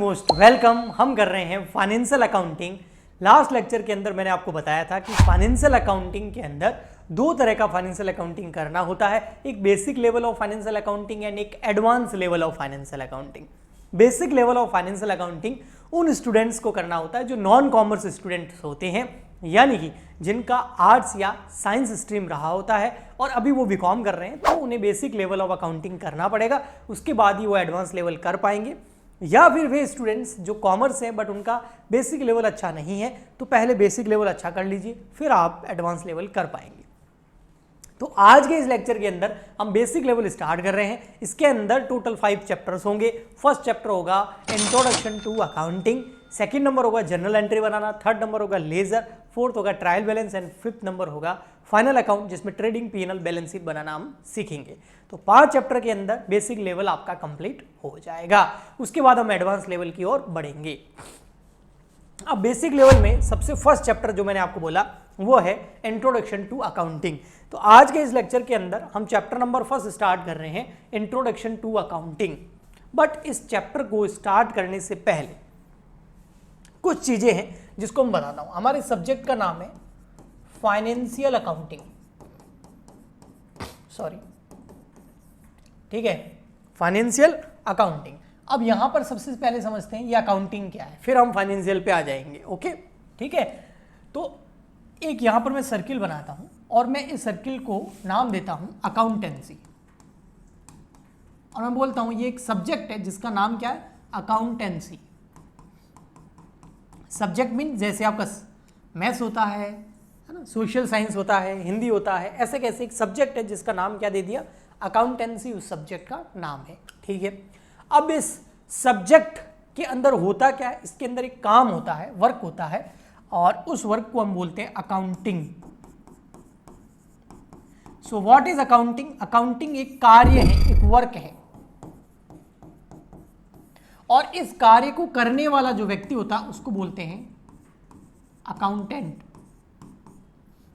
Most welcome. हम कर रहे हैं फाइनेंशियल अकाउंटिंग। लास्ट लेक्चर के अंदर मैंने आपको बताया था कि फाइनेंशियल अकाउंटिंग के अंदर दो तरह का फाइनेंशियल अकाउंटिंग करना होता है, एक basic level of financial accounting and एक advance level of financial accounting. Basic level of financial accounting उन स्टूडेंट्स को करना होता है जो नॉन कॉमर्स स्टूडेंट्स होते हैं, यानी कि जिनका आर्ट्स या साइंस स्ट्रीम रहा होता है और अभी वो बीकॉम कर रहे हैं, तो उन्हें बेसिक लेवल ऑफ अकाउंटिंग करना पड़ेगा, उसके बाद ही वो एडवांस लेवल कर पाएंगे। या फिर वे स्टूडेंट्स जो कॉमर्स हैं बट उनका बेसिक लेवल अच्छा नहीं है, तो पहले बेसिक लेवल अच्छा कर लीजिए, फिर आप एडवांस लेवल कर पाएंगे। तो आज के इस लेक्चर के अंदर हम बेसिक लेवल स्टार्ट कर रहे हैं। इसके अंदर टोटल 5 चैप्टर्स होंगे। फर्स्ट चैप्टर होगा introduction to accounting, second number होगा जनरल एंट्री बनाना, थर्ड नंबर होगा लेजर, फोर्थ होगा trial balance and fifth number होगा फाइनल अकाउंट, जिसमें ट्रेडिंग पीएनएल बैलेंस शीट बनाना हम सीखेंगे। तो 5 चैप्टर के अंदर बेसिक लेवल आपका कंप्लीट हो जाएगा, उसके बाद हम एडवांस लेवल की ओर बढ़ेंगे। अब बेसिक लेवल में सबसे फर्स्ट चैप्टर जो मैंने आपको बोला वो है इंट्रोडक्शन टू अकाउंटिंग। तो आज के इस लेक्चर के अंदर हम चैप्टर नंबर फर्स्ट स्टार्ट कर रहे हैं, इंट्रोडक्शन टू अकाउंटिंग। बट इस चैप्टर को स्टार्ट करने से पहले कुछ चीजें हैं जिसको मैं बताता हूं। हमारे सब्जेक्ट का नाम है फाइनेंशियल अकाउंटिंग, सॉरी, ठीक है, फाइनेंशियल अकाउंटिंग। अब यहां पर सबसे पहले समझते हैं ये अकाउंटिंग क्या है, फिर हम फाइनेंशियल पे आ जाएंगे। ओके, ठीक है। तो एक यहां पर मैं सर्किल बनाता हूं और मैं इस सर्किल को नाम देता हूं अकाउंटेंसी, और मैं बोलता हूं ये एक सब्जेक्ट है जिसका नाम क्या है, अकाउंटेंसी। सब्जेक्ट मीन जैसे आपका मैथ्स होता है ना, सोशल साइंस होता है, हिंदी होता है, ऐसे कैसे एक सब्जेक्ट है जिसका नाम क्या दे दिया, अकाउंटेंसी, उस सब्जेक्ट का नाम है। ठीक है। अब इस सब्जेक्ट के अंदर होता क्या है, इसके अंदर एक काम होता है, वर्क होता है, और उस वर्क को हम बोलते हैं accounting. So what is accounting? Accounting एक कार्य है, एक वर्क है, और इस कार्य को करने वाला जो व्यक्ति होता है उसको बोलते हैं अकाउंटेंट।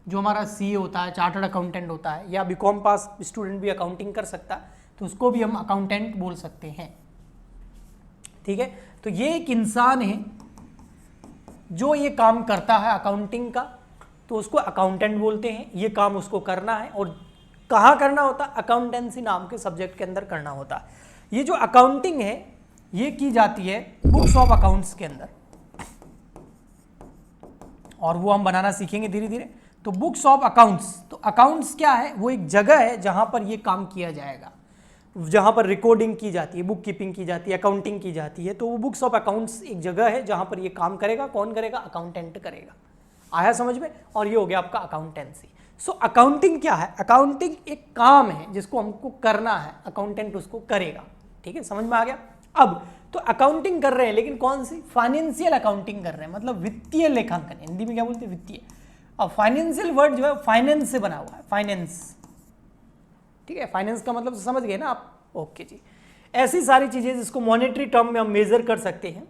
जो हमारा सीए होता है, चार्टर्ड अकाउंटेंट होता है, या बीकॉम पास स्टूडेंट भी अकाउंटिंग कर सकता है, तो उसको भी हम अकाउंटेंट बोल सकते हैं। ठीक है। तो ये एक इंसान है जो ये काम करता है अकाउंटिंग का, तो उसको अकाउंटेंट बोलते हैं। ये काम उसको करना है, और कहाँ करना होता है, अकाउंटेंसी नाम के सब्जेक्ट के अंदर करना होता है। ये जो अकाउंटिंग है ये की जाती है बुक्स ऑफ अकाउंट्स के अंदर, और वो हम बनाना सीखेंगे धीरे धीरे। तो बुक्स ऑफ अकाउंट्स, तो अकाउंट्स क्या है, वो एक जगह है जहां पर ये काम किया जाएगा, जहां पर रिकॉर्डिंग की जाती है, बुक कीपिंग की जाती है, अकाउंटिंग की जाती है। तो वो बुक्स ऑफ अकाउंट्स एक जगह है जहां पर ये काम करेगा। कौन करेगा? अकाउंटेंट करेगा। आया समझ में? और ये हो गया आपका अकाउंटेंसी। सो अकाउंटिंग क्या है? अकाउंटिंग एक काम है जिसको हमको करना है, अकाउंटेंट उसको करेगा। ठीक है, समझ में आ गया? अब तो अकाउंटिंग कर रहे हैं, लेकिन कौन सी? फाइनेंशियल अकाउंटिंग कर रहे हैं, मतलब वित्तीय लेखांकन। हिंदी में क्या बोलते हैं? वित्तीय। अब फाइनेंशियल वर्ड जो है फाइनेंस से बना हुआ है, फाइनेंस। ठीक है, फाइनेंस का मतलब समझ गए ना आप? ओके जी। ऐसी सारी चीजें जिसको मॉनेटरी टर्म में हम मेजर कर सकते हैं,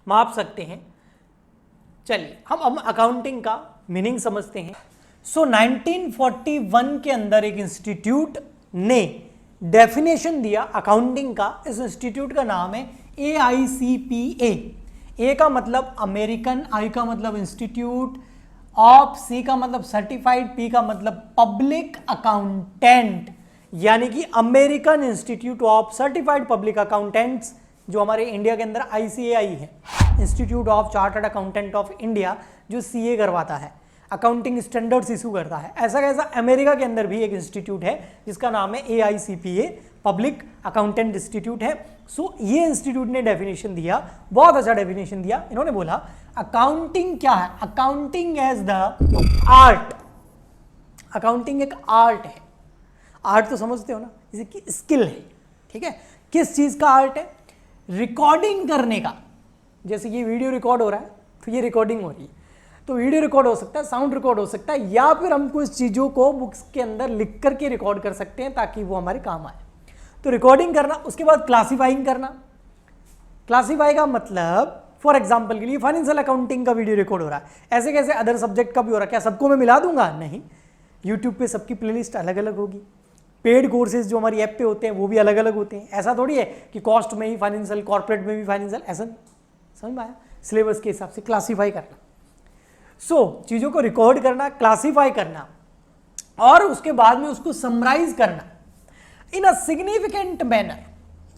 माप सकते हैं। चलिए हम अकाउंटिंग का मीनिंग समझते हैं। सो 1941 के अंदर एक इंस्टीट्यूट ने डेफिनेशन दिया अकाउंटिंग का। इस इंस्टीट्यूट का नाम है AICPA। ए का मतलब अमेरिकन, आई का मतलब इंस्टीट्यूट ऑफ, सी का मतलब सर्टिफाइड, पी का मतलब पब्लिक अकाउंटेंट, यानी कि American institute of certified public accountants, जो हमारे इंडिया के अंदर ICAI है, institute of chartered accountant of India, जो CA करवाता है, अकाउंटिंग स्टैंडर्ड्स इशू करता है। ऐसा कैसा अमेरिका के अंदर भी एक इंस्टीट्यूट है जिसका नाम है AICPA, पब्लिक अकाउंटेंट इंस्टीट्यूट है। सो ये इंस्टीट्यूट ने डेफिनेशन दिया, बहुत अच्छा डेफिनेशन दिया। इन्होंने बोला अकाउंटिंग क्या है? Accounting as the art. Accounting एक आर्ट है। आर्ट तो समझते हो ना, जैसे कि स्किल है। ठीक है, किस चीज का आर्ट है? रिकॉर्डिंग करने का। जैसे ये वीडियो रिकॉर्ड हो रहा है, तो ये रिकॉर्डिंग हो रही है, तो वीडियो रिकॉर्ड हो सकता है, साउंड रिकॉर्ड हो सकता है, या फिर हम कुछ चीज़ों को बुक्स के अंदर लिख करके रिकॉर्ड कर सकते हैं ताकि वो हमारे काम आए। तो रिकॉर्डिंग करना, उसके बाद क्लासीफाइंग करना। क्लासीफाई का मतलब फॉर एग्जाम्पल के लिए फाइनेंशियल अकाउंटिंग का वीडियो रिकॉर्ड हो रहा है, ऐसे कैसे अदर सब्जेक्ट का भी हो रहा है। क्या सबको मैं मिला दूंगा? नहीं, यूट्यूब पे सबकी प्लेलिस्ट अलग अलग होगी। पेड कोर्सेज जो हमारी ऐप पे होते हैं वो भी अलग अलग होते हैं। ऐसा थोड़ी है कि कॉस्ट में ही फाइनेंशियल, कॉर्पोरेट में भी फाइनेंशियल, ऐसा नहीं। समझ में आया? सिलेबस के हिसाब से क्लासीफाई करना। सो चीज़ों को रिकॉर्ड करना, क्लासीफाई करना और उसके बाद में उसको समराइज करना इन अ सिग्निफिकेंट मैनर।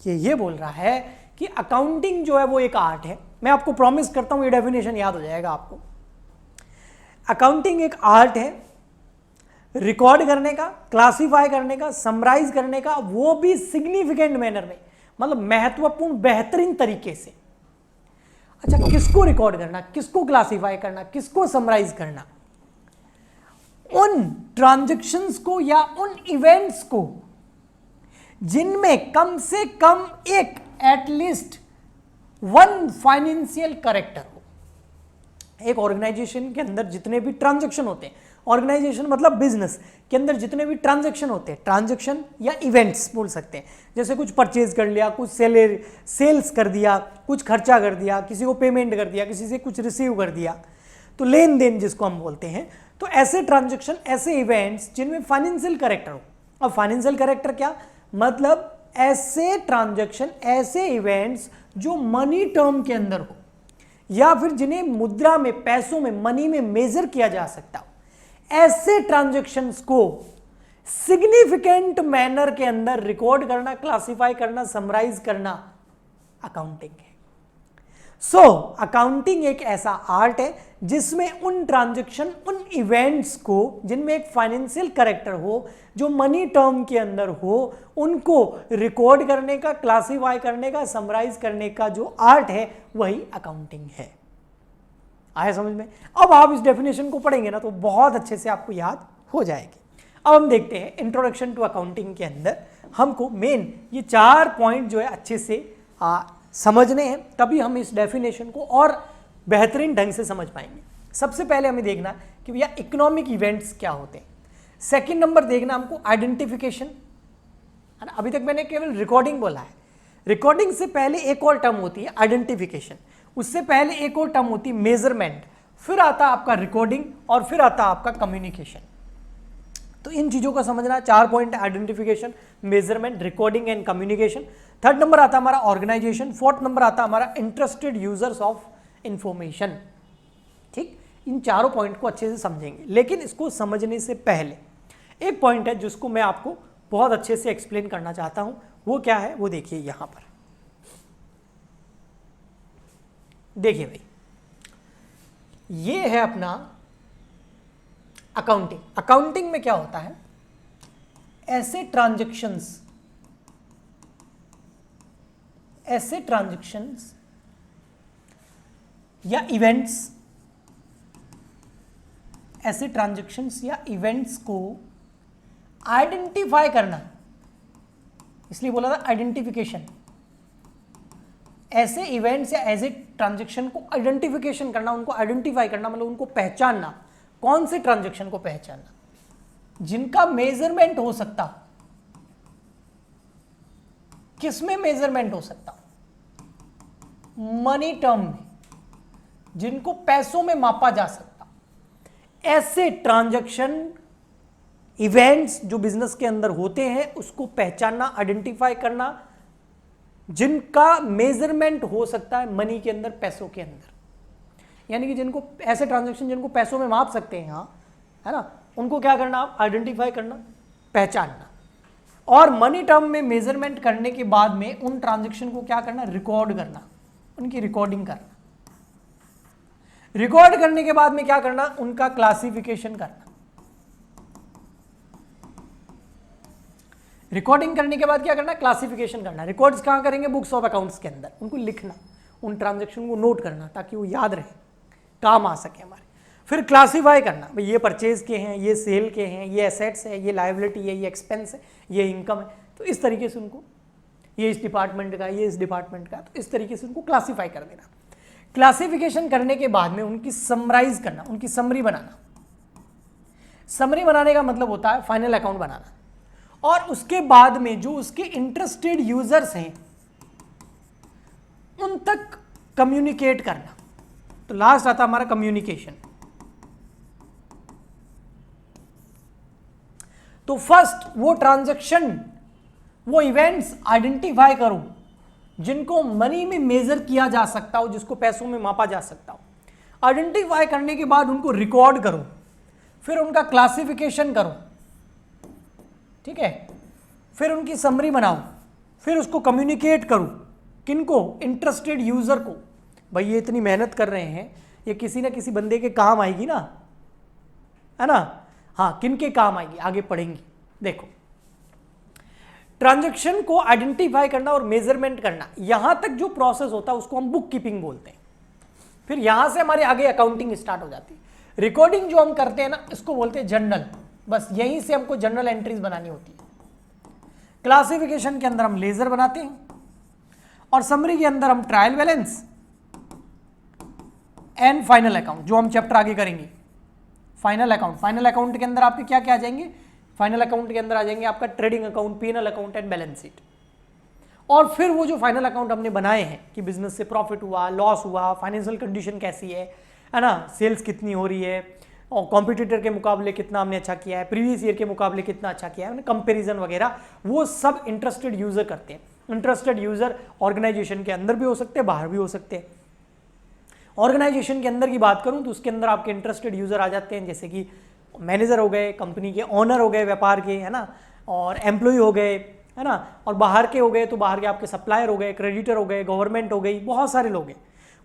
ये बोल रहा है कि अकाउंटिंग जो है वो एक आर्ट है। मैं आपको प्रॉमिस करता हूं ये डेफिनेशन याद हो जाएगा आपको। अकाउंटिंग एक आर्ट है रिकॉर्ड करने का, क्लासीफाई करने का, समराइज करने का, वो भी सिग्निफिकेंट मैनर में, मतलब महत्वपूर्ण, बेहतरीन तरीके से। अच्छा, किसको रिकॉर्ड करना, किसको क्लासीफाई करना, किसको समराइज करना? उन ट्रांजैक्शंस को या उन इवेंट्स को जिनमें कम से कम एक एटलीस्ट वन फाइनेंशियल कैरेक्टर हो। एक ऑर्गेनाइजेशन के अंदर जितने भी ट्रांजैक्शन होते हैं, ऑर्गेनाइजेशन मतलब बिजनेस के अंदर जितने भी ट्रांजैक्शन होते हैं, ट्रांजैक्शन या इवेंट्स बोल सकते हैं, जैसे कुछ परचेज कर लिया, कुछ सेल्स कर दिया, कुछ खर्चा कर दिया, किसी को पेमेंट कर दिया, किसी से कुछ रिसीव कर दिया, तो लेन देन जिसको हम बोलते हैं। तो ऐसे ट्रांजैक्शन, ऐसे इवेंट्स जिनमें फाइनेंशियल कैरेक्टर हो। अब फाइनेंशियल कैरेक्टर क्या मतलब? ऐसे ट्रांजैक्शन, ऐसे इवेंट्स जो मनी टर्म के अंदर हो या फिर जिन्हें मुद्रा में, पैसों में, मनी में मेजर किया जा सकता हो। ऐसे ट्रांजैक्शंस को सिग्निफिकेंट मैनर के अंदर रिकॉर्ड करना, क्लासिफाई करना, समराइज करना अकाउंटिंग है। सो अकाउंटिंग एक ऐसा आर्ट है जिसमें उन ट्रांजैक्शन, उन इवेंट्स को जिनमें एक फाइनेंशियल कैरेक्टर हो, जो मनी टर्म के अंदर हो, उनको रिकॉर्ड करने का, क्लासिफाई करने का, समराइज करने का जो आर्ट है वही अकाउंटिंग है। आया समझ में? अब आप इस डेफिनेशन को पढ़ेंगे ना तो बहुत अच्छे से आपको याद हो जाएगी। अब हम देखते हैं इंट्रोडक्शन टू अकाउंटिंग के अंदर हमको मेन ये 4 पॉइंट जो है अच्छे से समझने हैं, तभी हम इस डेफिनेशन को और बेहतरीन ढंग से समझ पाएंगे। सबसे पहले हमें देखना कि भैया इकोनॉमिक इवेंट्स क्या होते हैं। सेकंड नंबर देखना हमको आइडेंटिफिकेशन, है ना। अभी तक मैंने केवल रिकॉर्डिंग बोला है। रिकॉर्डिंग से पहले एक और टर्म होती है आइडेंटिफिकेशन, उससे पहले एक और टर्म होती है मेजरमेंट, फिर आता आपका रिकॉर्डिंग और फिर आता आपका कम्युनिकेशन। तो इन चीजों को समझना। 4 point: identification, measurement, recording and communication. Third number आता हमारा ऑर्गेनाइजेशन। फोर्थ नंबर आता हमारा इंटरेस्टेड यूजर्स ऑफ इंफॉर्मेशन। ठीक, इन चारों पॉइंट को अच्छे से समझेंगे। लेकिन इसको समझने से पहले एक पॉइंट है जिसको मैं आपको बहुत अच्छे से एक्सप्लेन करना चाहता हूं। वो क्या है वो देखिए यहां पर। देखिए भाई, ये है अपना अकाउंटिंग। अकाउंटिंग में क्या होता है? ऐसे ट्रांजैक्शंस या इवेंट्स, ऐसे ट्रांजैक्शंस या इवेंट्स को आइडेंटिफाई करना, इसलिए बोला था आइडेंटिफिकेशन। ऐसे इवेंट्स या ऐसे ट्रांजैक्शन को आइडेंटिफिकेशन करना, उनको आइडेंटिफाई करना मतलब उनको पहचानना। कौन से ट्रांजैक्शन को पहचानना? जिनका मेजरमेंट हो सकता। किसमें मेजरमेंट हो सकता? मनी टर्म में, जिनको पैसों में मापा जा सकता। ऐसे ट्रांजैक्शन, इवेंट्स जो बिजनेस के अंदर होते हैं उसको पहचानना, आइडेंटिफाई करना, जिनका मेजरमेंट हो सकता है मनी के अंदर, पैसों के अंदर। यानी कि जिनको ऐसे ट्रांजैक्शन जिनको पैसों में माप सकते हैं, हाँ, है ना, उनको क्या करना? आप आइडेंटिफाई करना, पहचानना। और मनी टर्म में मेजरमेंट करने के बाद में उन ट्रांजैक्शन को क्या करना? रिकॉर्ड करना, उनकी रिकॉर्डिंग करना। रिकॉर्ड करने के बाद में क्या करना? उनका क्लासिफिकेशन करना। रिकॉर्डिंग करने के बाद क्या करना? क्लासिफिकेशन करना। रिकॉर्ड्स कहां करेंगे? बुक्स ऑफ अकाउंट्स के अंदर। उनको लिखना, उन ट्रांजैक्शन को नोट करना ताकि वो याद रहे, काम आ सके हमारे। फिर क्लासीफाई करना, भाई ये परचेज के हैं, ये सेल के हैं, ये एसेट्स है, ये लायबिलिटी है, ये एक्सपेंस है, ये इनकम है। तो इस तरीके से उनको, ये इस डिपार्टमेंट का, ये इस डिपार्टमेंट का, तो इस तरीके से उनको क्लासीफाई कर देना। क्लासिफिकेशन करने के बाद में उनकी समराइज करना, उनकी समरी बनाना। समरी बनाने का मतलब होता है फाइनल अकाउंट बनाना। और उसके बाद में जो उसके इंटरेस्टेड यूजर्स हैं उन तक कम्युनिकेट करना। तो लास्ट आता हमारा कम्युनिकेशन। तो फर्स्ट वो ट्रांजैक्शन, वो इवेंट्स आइडेंटिफाई करो जिनको मनी में मेजर किया जा सकता हो, जिसको पैसों में मापा जा सकता हो। आइडेंटिफाई करने के बाद उनको रिकॉर्ड करो, फिर उनका क्लासिफिकेशन करो, ठीक है, फिर उनकी समरी बनाओ, फिर उसको कम्युनिकेट करो, किनको, इंटरेस्टेड यूजर को। भाई ये इतनी मेहनत कर रहे हैं, ये किसी ना किसी बंदे के काम आएगी ना, है ना। हाँ, किन के काम आएगी आगे पढ़ेंगे। देखो, ट्रांजैक्शन को आइडेंटिफाई करना और मेजरमेंट करना, यहां तक जो प्रोसेस होता है उसको हम बुक कीपिंग बोलते हैं। फिर यहां से हमारे आगे अकाउंटिंग स्टार्ट हो जाती है। रिकॉर्डिंग जो हम करते हैं ना, इसको बोलते हैं जर्नल। बस यहीं से हमको जर्नल एंट्रीज बनानी होती है। क्लासिफिकेशन के अंदर हम लेजर बनाते हैं, और समरी के अंदर हम trial balance and final account, जो हम चैप्टर आगे करेंगे। फाइनल अकाउंट, फाइनल अकाउंट के अंदर आपके क्या क्या आ जाएंगे, फाइनल अकाउंट के अंदर आ जाएंगे आपका trading account, PNL account and balance sheet. और फिर वो जो फाइनल अकाउंट हमने बनाए हैं कि बिजनेस से प्रॉफिट हुआ, लॉस हुआ, फाइनेंशियल कंडीशन कैसी है ना, सेल्स कितनी हो रही है, और कॉम्पिटिटर के मुकाबले कितना हमने अच्छा किया है, प्रीवियस ईयर के मुकाबले कितना अच्छा किया है, कंपैरिजन वगैरह, वो सब इंटरेस्टेड यूजर करते हैं। इंटरेस्टेड यूजर ऑर्गेनाइजेशन के अंदर भी हो सकते हैं, बाहर भी हो सकते हैं। ऑर्गेनाइजेशन के अंदर की बात करूं तो उसके अंदर आपके इंटरेस्टेड यूजर आ जाते हैं, जैसे कि मैनेजर हो गए, कंपनी के ओनर हो गए व्यापार के, है ना, और एम्प्लॉय हो गए, है ना। और बाहर के हो गए तो बाहर के आपके सप्लायर हो गए, क्रेडिटर हो गए, गवर्नमेंट हो गई, बहुत सारे लोग हैं।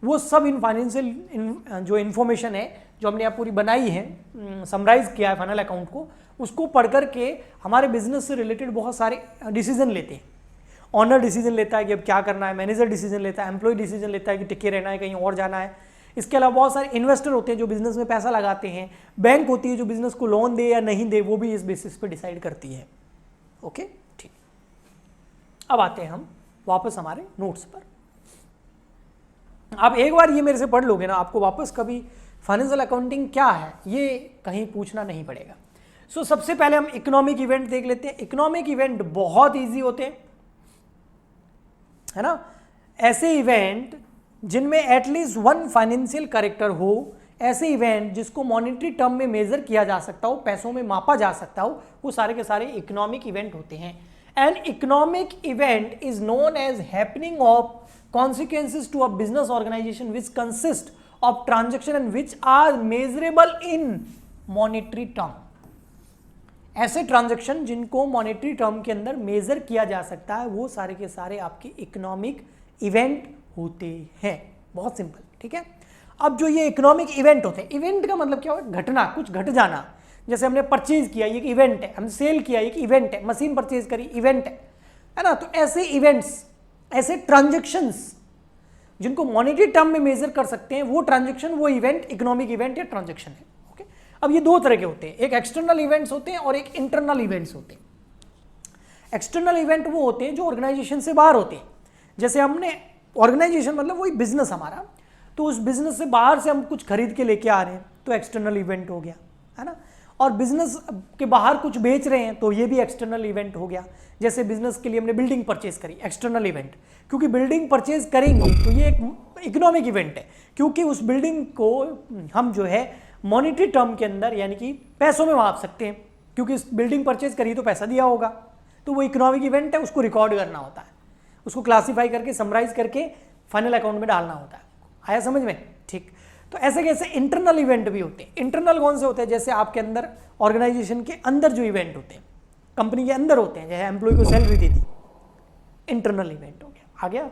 वो सब इन फाइनेंशियल जो इन्फॉर्मेशन है जो हमने यहाँ पूरी बनाई है, समराइज किया है फाइनल अकाउंट को, उसको पढ़ करके हमारे बिजनेस से रिलेटेड बहुत सारे डिसीजन लेते हैं। ऑनर डिसीजन लेता है कि अब क्या करना है, मैनेजर डिसीजन लेता है, एम्प्लॉय डिसीजन लेता है कि टिके रहना है, कहीं और जाना है। इसके अलावा बहुत सारे इन्वेस्टर होते हैं जो बिजनेस में पैसा लगाते हैं, बैंक होती है जो बिजनेस को लोन दे या नहीं दे, वो भी इस बेसिस पे डिसाइड करती है। ओके, ठीक। अब आते हैं हम वापस हमारे नोट्स पर। आप एक बार ये मेरे से पढ़ लोगे ना, आपको वापस कभी फाइनेंशियल अकाउंटिंग क्या है ये कहीं पूछना नहीं पड़ेगा। सो सबसे पहले हम इकोनॉमिक इवेंट देख लेते हैं। इकोनॉमिक इवेंट बहुत ईजी होते हैं, है ना। ऐसे इवेंट जिनमें एटलीस्ट वन फाइनेंशियल कैरेक्टर हो, ऐसे इवेंट जिसको मॉनेटरी टर्म में मेजर किया जा सकता हो, पैसों में मापा जा सकता हो, वो सारे के सारे इकोनॉमिक इवेंट होते हैं। An economic event is known as happening of consequences to a business organization which consist of transaction and which are measurable in monetary term। ऐसे ट्रांजैक्शन जिनको मॉनेटरी टर्म के अंदर मेजर किया जा सकता है, वो सारे के सारे आपके इकोनॉमिक इवेंट होते हैं। बहुत सिंपल, ठीक है। अब जो ये इकोनॉमिक इवेंट होते हैं, इवेंट का मतलब क्या होगा, घटना, कुछ घट जाना। जैसे हमने परचेज किया, ये इवेंट है। हम सेल किया, ये इवेंट है। मशीन परचेज करी, इवेंट है ना। तो ऐसे इवेंट्स, ऐसे ट्रांजैक्शंस जिनको मॉनेटरी टर्म में मेजर कर सकते हैं, वो ट्रांजैक्शन, वो इवेंट इकोनॉमिक इवेंट या ट्रांजैक्शन है। ओके, अब ये दो तरह के होते हैं, एक एक्सटर्नल इवेंट्स होते हैं और एक इंटरनल इवेंट्स होते हैं। एक्सटर्नल इवेंट वो होते हैं जो ऑर्गेनाइजेशन से बाहर होते हैं। जैसे हमने ऑर्गेनाइजेशन मतलब वही बिजनेस हमारा, तो उस बिजनेस से बाहर से हम कुछ खरीद के लेके आ रहे हैं तो एक्सटर्नल इवेंट हो गया, है ना। और बिजनेस के बाहर कुछ बेच रहे हैं तो ये भी एक्सटर्नल इवेंट हो गया। जैसे बिजनेस के लिए हमने बिल्डिंग परचेज करी, एक्सटर्नल इवेंट, क्योंकि बिल्डिंग परचेज करेंगे तो ये एक इकोनॉमिक इवेंट है, क्योंकि उस बिल्डिंग को हम जो है मॉनेटरी टर्म के अंदर यानी कि पैसों में माप सकते हैं, क्योंकि इस बिल्डिंग परचेज करी तो पैसा दिया होगा, तो वो इकोनॉमिक इवेंट है, उसको रिकॉर्ड करना होता है, उसको क्लासीफाई करके समराइज करके फाइनल अकाउंट में डालना होता है। आया समझ में? ठीक। तो ऐसे कैसे इंटरनल इवेंट भी होते हैं। इंटरनल कौन से होते हैं? जैसे आपके अंदर ऑर्गेनाइजेशन के अंदर जो इवेंट होते हैं, कंपनी के अंदर होते हैं, जैसे एम्प्लॉय को सैलरी दी थी, इंटरनल इवेंट हो गया। आ गया?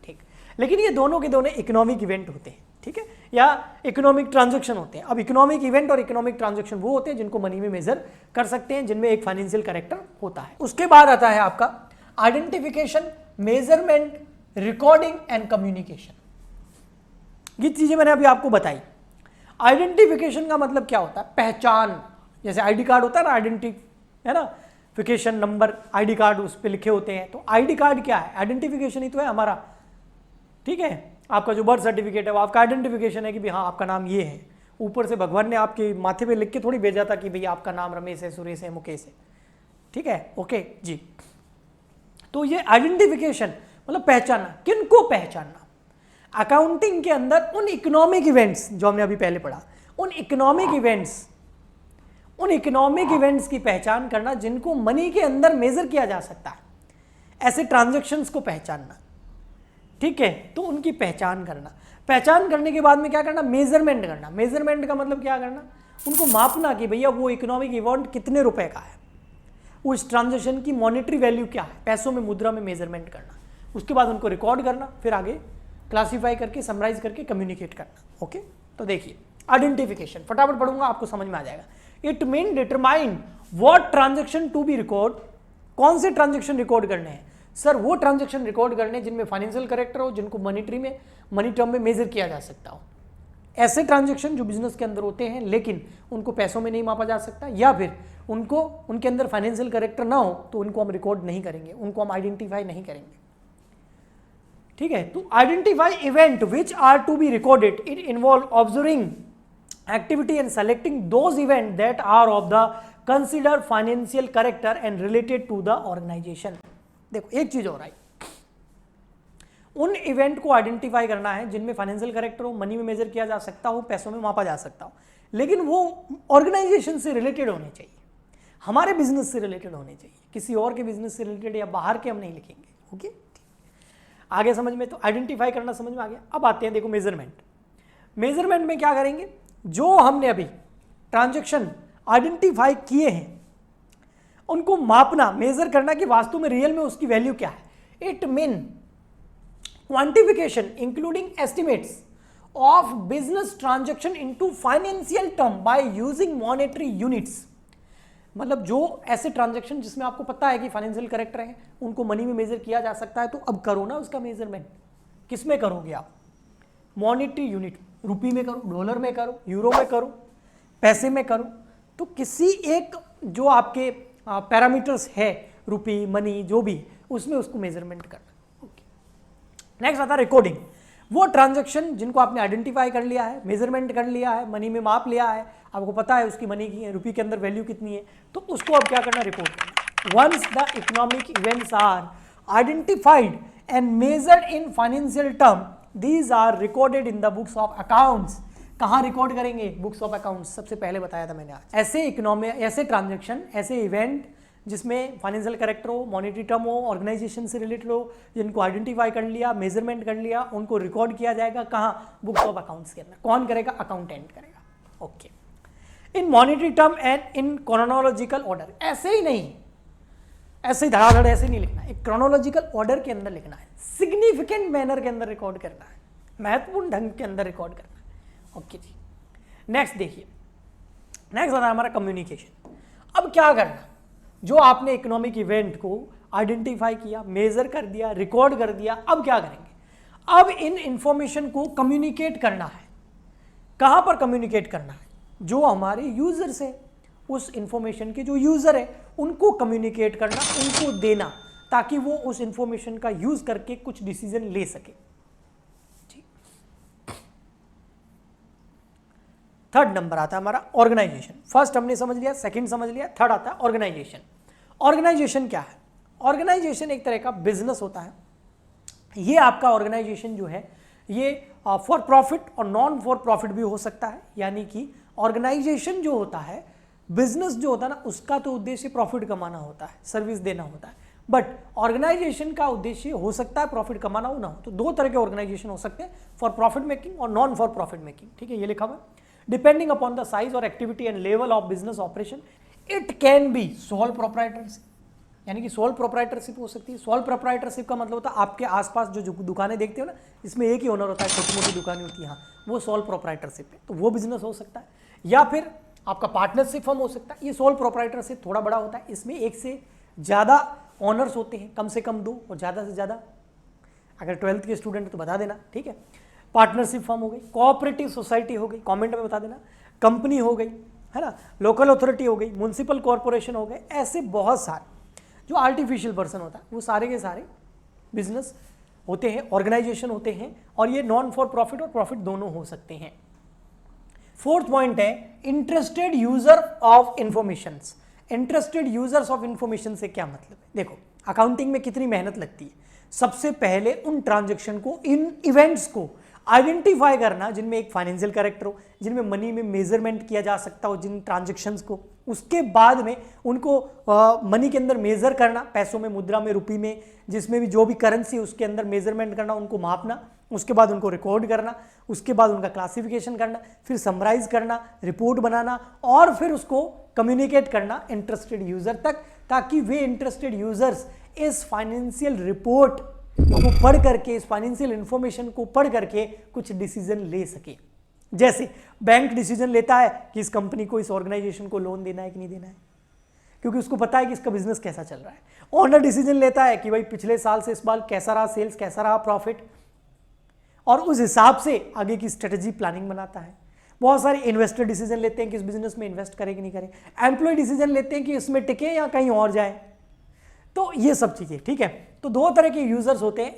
ठीक। लेकिन ये दोनों के दोनों इकोनॉमिक इवेंट होते हैं, ठीक है, या इकोनॉमिक ट्रांजैक्शन होते हैं। अब इकोनॉमिक इवेंट और इकोनॉमिक ट्रांजैक्शन वो होते हैं जिनको मनी में मेजर कर सकते हैं, जिनमें एक फाइनेंशियल कैरेक्टर होता है। उसके बाद आता है आपका identification, measurement, recording and communication. ये चीजें मैंने अभी आपको बताई। आइडेंटिफिकेशन का मतलब क्या होता है? पहचान। जैसे आईडी कार्ड होता है ना, आइडेंटिटी, है ना, फिकेशन नंबर, आईडी कार्ड उस पर लिखे होते हैं। तो आईडी कार्ड क्या है? आइडेंटिफिकेशन ही तो है हमारा, ठीक है। आपका जो बर्थ सर्टिफिकेट है वो आपका आइडेंटिफिकेशन है कि भाई हाँ आपका नाम ये है। ऊपर से भगवान ने आपके माथे पे लिख के थोड़ी भेजा था कि भाई आपका नाम रमेश है, सुरेश है, मुकेश है, ठीक है, ओके जी। तो ये आइडेंटिफिकेशन मतलब पहचानना। किनको पहचानना? अकाउंटिंग के अंदर उन इकोनॉमिक इवेंट्स जो हमने अभी पहले पढ़ा, उन इकोनॉमिक इवेंट्स, उन इकोनॉमिक इवेंट्स की पहचान करना जिनको मनी के अंदर मेजर किया जा सकता है, ऐसे ट्रांजैक्शंस को पहचानना, ठीक है। तो उनकी पहचान करना, पहचान करने के बाद में क्या करना, मेजरमेंट करना। मेजरमेंट का मतलब क्या करना, उनको मापना कि भैया वो इकोनॉमिक इवेंट कितने रुपए का है, उस ट्रांजैक्शन की मॉनेटरी वैल्यू क्या है, पैसों में, मुद्रा में मेजरमेंट करना। उसके बाद उनको रिकॉर्ड करना, फिर आगे क्लासीफाई करके, समराइज करके कम्युनिकेट करना। ओके, तो देखिए आइडेंटिफिकेशन, फटाफट पढ़ूंगा आपको समझ में आ जाएगा। It mean determine what transaction to be record, कौन से ट्रांजैक्शन रिकॉर्ड करने हैं सर, वो ट्रांजैक्शन रिकॉर्ड करने जिनमें फाइनेंशियल करेक्टर हो, जिनको मॉनेटरी में, मनी टर्म में मेजर किया जा सकता हो। ऐसे ट्रांजैक्शन जो बिजनेस के अंदर होते हैं लेकिन उनको पैसों में नहीं मापा जा सकता, या फिर उनको, उनके अंदर फाइनेंशियल करेक्टर ना हो तो उनको हम रिकॉर्ड नहीं करेंगे, उनको हम आइडेंटिफाई नहीं करेंगे, ठीक है। तो identify event which are to be recorded, it involve observing activity and selecting those events that are of the considered financial character and related to the organization। देखो एक चीज हो रहा है, उन इवेंट को आइडेंटिफाई करना है जिनमें फाइनेंशियल करेक्टर हो, मनी में मेजर किया जा सकता हो, पैसों में मापा जा सकता हो, लेकिन वो ऑर्गेनाइजेशन से रिलेटेड होने चाहिए, हमारे बिजनेस से रिलेटेड होने चाहिए, किसी और के बिजनेस से रिलेटेड या बाहर के हम नहीं लिखेंगे। ओके, आगे समझ में, तो आइडेंटिफाई करना समझ में आ गया। अब आते हैं देखो मेजरमेंट। मेजरमेंट में क्या करेंगे, जो हमने अभी ट्रांजैक्शन आइडेंटिफाई किए हैं उनको मापना, मेजर करना कि वास्तव में रियल में उसकी वैल्यू क्या है। It mean quantification including estimates of business transaction into financial term by using monetary units. मतलब जो ऐसे ट्रांजैक्शन जिसमें आपको पता है कि फाइनेंशियल करेक्टर है, उनको मनी में मेजर किया जा सकता है, तो अब करो ना उसका मेजरमेंट। किस में करोगे आप, मॉनेटरी यूनिट, रुपी में करो, डॉलर में करो, यूरो में करो, पैसे में करो, तो किसी एक जो आपके पैरामीटर्स है, रुपी, मनी, जो भी, उसमें उसको मेजरमेंट करना। ओके, नेक्स्ट आता है रिकॉर्डिंग। वो ट्रांजैक्शन जिनको आपने आइडेंटिफाई कर लिया है, मेजरमेंट कर लिया है, मनी में माप लिया है, आपको पता है उसकी मनी की, रुपी के अंदर वैल्यू कितनी है, तो उसको अब क्या करना, रिकॉर्ड करना। Once the economic events are identified and measured in financial term, These are recorded in the books of accounts। कहाँ रिकॉर्ड करेंगे, बुक्स ऑफ अकाउंट्स। सबसे पहले बताया था मैंने आज। ऐसे इकोनॉमी, ऐसे ट्रांजैक्शन, ऐसे इवेंट जिसमें फाइनेंशियल करेक्टर हो, मॉनेटरी टर्म हो, ऑर्गेनाइजेशन से रिलेटेड हो, जिनको आइडेंटिफाई कर लिया, मेजरमेंट कर लिया, उनको रिकॉर्ड किया जाएगा कहाँ, बुक्स ऑफ अकाउंट्स के अंदर। कौन करेगा, अकाउंटेंट करेगा। Okay, in monetary term and in chronological order. ऐसे ही नहीं, ऐसे ही धड़ाधड़ ऐसे नहीं लिखना है, एक क्रोनोलॉजिकल ऑर्डर के अंदर लिखना है, सिग्निफिकेंट मैनर के अंदर रिकॉर्ड करना है, महत्वपूर्ण ढंग के अंदर रिकॉर्ड करना है। ओके जी, नेक्स्ट देखिए, नेक्स्ट आता है हमारा कम्युनिकेशन। अब क्या करना, जो आपने इकोनॉमिक इवेंट को आइडेंटिफाई किया, मेजर कर दिया, रिकॉर्ड कर दिया, अब क्या करेंगे, अब इन इंफॉर्मेशन को कम्युनिकेट करना है। कहां पर कम्युनिकेट करना है, जो हमारे यूजर्स है, उस इंफॉर्मेशन के जो यूजर है उनको कम्युनिकेट करना, उनको देना, ताकि वो उस इंफॉर्मेशन का यूज करके कुछ डिसीजन ले सके। थर्ड नंबर आता है हमारा ऑर्गेनाइजेशन। फर्स्ट हमने समझ लिया, सेकंड समझ लिया, थर्ड आता है ऑर्गेनाइजेशन। ऑर्गेनाइजेशन क्या है, ऑर्गेनाइजेशन एक तरह का बिजनेस होता है। ये आपका ऑर्गेनाइजेशन जो है ये फॉर प्रॉफिट और नॉन फॉर प्रॉफिट भी हो सकता है। यानी कि ऑर्गेनाइजेशन जो होता है, बिजनेस जो होता है ना, उसका तो उद्देश्य प्रॉफिट कमाना होता है, सर्विस देना होता है, बट ऑर्गेनाइजेशन का उद्देश्य हो सकता है प्रॉफिट कमाना हो ना हो। तो दो तरह के ऑर्गेनाइजेशन हो सकते हैं, फॉर प्रॉफिट मेकिंग और नॉन फॉर प्रॉफिट मेकिंग। ठीक है, ये लिखा हुआ है। डिपेंडिंग अपॉन द साइज और activity and level of business operation, it can be sole proprietorship, यानी कि सोल प्रोप्राइटरशिप हो सकती है। सोल प्रोप्राइटरशिप का मतलब होता है आपके आसपास जो दुकानें देखते हो ना, इसमें एक ही ओनर होता है, छोटी मोटी दुकानें होती हैं, हाँ, वो सोल प्रोप्राइटरशिप है। तो वो बिजनेस हो सकता है, या फिर आपका पार्टनरशिप फर्म हो सकता है। ये सोल प्रोप्राइटरशिप थोड़ा बड़ा होता है, इसमें एक से ज़्यादा ऑनर्स होते हैं, कम से कम 2 और ज़्यादा से ज़्यादा। अगर 12th के स्टूडेंट तो बता देना, ठीक है। पार्टनरशिप फर्म हो गई, कोऑपरेटिव सोसाइटी हो गई, कमेंट में बता देना, कंपनी हो गई, है ना, लोकल अथॉरिटी हो गई, म्युनिसिपल कॉरपोरेशन हो गए। ऐसे बहुत सारे जो आर्टिफिशियल पर्सन होता है, वो सारे के सारे बिजनेस होते हैं, ऑर्गेनाइजेशन होते हैं, और ये नॉन फॉर प्रॉफिट और प्रॉफिट दोनों हो सकते हैं। फोर्थ पॉइंट है interested user of information. Interested users of information से क्या मतलब है, देखो अकाउंटिंग में कितनी मेहनत लगती है। सबसे पहले उन ट्रांजैक्शन को, इन इवेंट्स को आइडेंटिफाई करना जिनमें एक फाइनेंशियल कैरेक्टर हो, जिनमें मनी में मेजरमेंट किया जा सकता हो, जिन ट्रांजैक्शंस को, उसके बाद में उनको मनी के अंदर मेजर करना, पैसों में, मुद्रा में, रुपये में, जिसमें भी जो भी करेंसी उसके अंदर मेजरमेंट करना, उनको मापना, उसके बाद उनको रिकॉर्ड करना, उसके बाद उनका क्लासिफिकेशन करना, फिर समराइज करना, रिपोर्ट बनाना और फिर उसको कम्युनिकेट करना इंटरेस्टेड यूजर तक, ताकि वे इंटरेस्टेड यूजर्स इस फाइनेंशियल रिपोर्ट को पढ़ करके, इस फाइनेंशियल इंफॉर्मेशन को पढ़ करके कुछ डिसीजन ले सके। जैसे बैंक डिसीजन लेता है कि इस कंपनी को, इस ऑर्गेनाइजेशन को लोन देना है कि नहीं देना है, क्योंकि उसको पता है कि इसका बिजनेस कैसा चल रहा है। ओनर डिसीजन लेता है कि भाई पिछले साल से इस बार कैसा रहा सेल्स, कैसा रहा प्रॉफिट, और उस हिसाब से आगे की स्ट्रेटजी प्लानिंग बनाता है। बहुत सारे इन्वेस्टर डिसीजन लेते हैं कि इस बिजनेस में इन्वेस्ट करे कि नहीं करे। एम्प्लॉय डिसीजन लेते हैं कि इसमें टिके या कहीं और जाए। तो ये सब चीजें, ठीक है। तो दो तरह के यूजर्स होते हैं,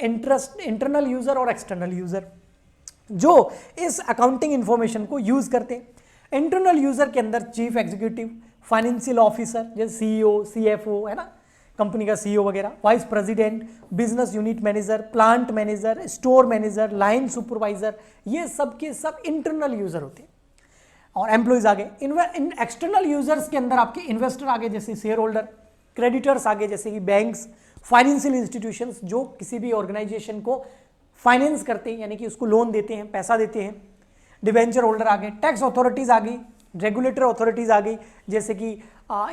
इंटरनल यूजर और एक्सटर्नल यूजर, जो इस अकाउंटिंग इंफॉर्मेशन को यूज करते हैं। इंटरनल यूजर के अंदर चीफ एग्जीक्यूटिव, फाइनेंशियल ऑफिसर जैसे सीईओ, सीएफओ है ना, कंपनी का सीईओ वगैरह, vice president, business unit manager, plant manager, store manager, line supervisor, ये सब के सब इंटरनल यूजर होते हैं। और एम्प्लॉइज आगे। इन एक्सटर्नल यूजर्स के अंदर आपके इन्वेस्टर आगे जैसे शेयर होल्डर, क्रेडिटर्स आगे जैसे कि बैंक्स, फाइनेंशियल इंस्टीट्यूशंस जो किसी भी ऑर्गेनाइजेशन को फाइनेंस करते हैं, यानी कि उसको लोन देते हैं, पैसा देते हैं, डिवेंचर होल्डर आगे, टैक्स अथॉरिटीज आ गई, रेगुलेटरी अथॉरिटीज आ गई जैसे कि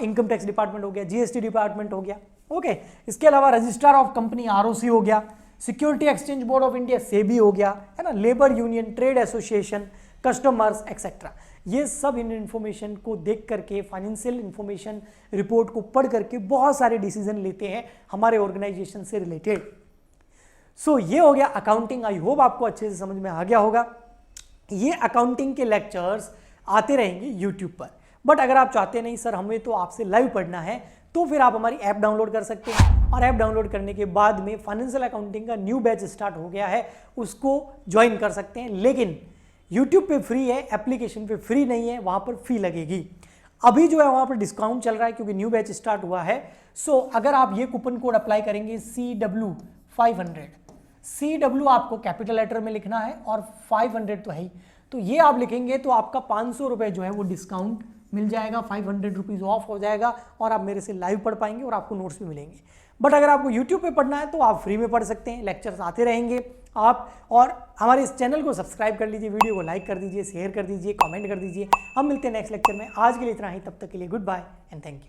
इनकम टैक्स डिपार्टमेंट हो गया, जीएसटी डिपार्टमेंट हो गया, ओके। इसके अलावा रजिस्ट्रार ऑफ कंपनी आरओसी हो गया, security exchange board of India SEBI हो गया, है ना, labour union, trade association, customers etcetera. ये सब इन इंफॉर्मेशन को देख करके, फाइनेंशियल इंफॉर्मेशन रिपोर्ट को पढ़ करके बहुत सारे डिसीजन लेते हैं हमारे ऑर्गेनाइजेशन से रिलेटेड। सो ये हो गया अकाउंटिंग। आई होप आपको अच्छे से समझ में आ गया होगा। ये अकाउंटिंग के लेक्चर्स आते रहेंगे यूट्यूब पर, बट अगर आप चाहते नहीं सर हमें तो आपसे लाइव पढ़ना है, तो फिर आप हमारी ऐप डाउनलोड कर सकते हैं, और ऐप डाउनलोड करने के बाद में फाइनेंशियल अकाउंटिंग का न्यू बैच स्टार्ट हो गया है, उसको ज्वाइन कर सकते हैं। लेकिन यूट्यूब पे फ्री है, एप्लीकेशन पे फ्री नहीं है, वहां पर फी लगेगी। अभी जो है वहां पर डिस्काउंट चल रहा है क्योंकि न्यू बैच स्टार्ट हुआ है। सो अगर आप ये कूपन कोड अप्लाई करेंगे CW500, CW आपको कैपिटल लेटर में लिखना है और 500 तो है ही, तो ये आप लिखेंगे तो आपका 500 रुपये जो है वो डिस्काउंट मिल जाएगा, 500 रुपीज़ ऑफ हो जाएगा, और आप मेरे से लाइव पढ़ पाएंगे और आपको नोट्स भी मिलेंगे। बट अगर आपको यूट्यूब पे पढ़ना है तो आप फ्री में पढ़ सकते हैं, लेक्चर्स आते रहेंगे आप। और हमारे इस चैनल को सब्सक्राइब कर लीजिए, वीडियो को लाइक कर दीजिए, शेयर कर दीजिए, कमेंट कर दीजिए। हम मिलते हैं नेक्स्ट लेक्चर में। आज के लिए इतना ही, तब तक के लिए goodbye and thank you.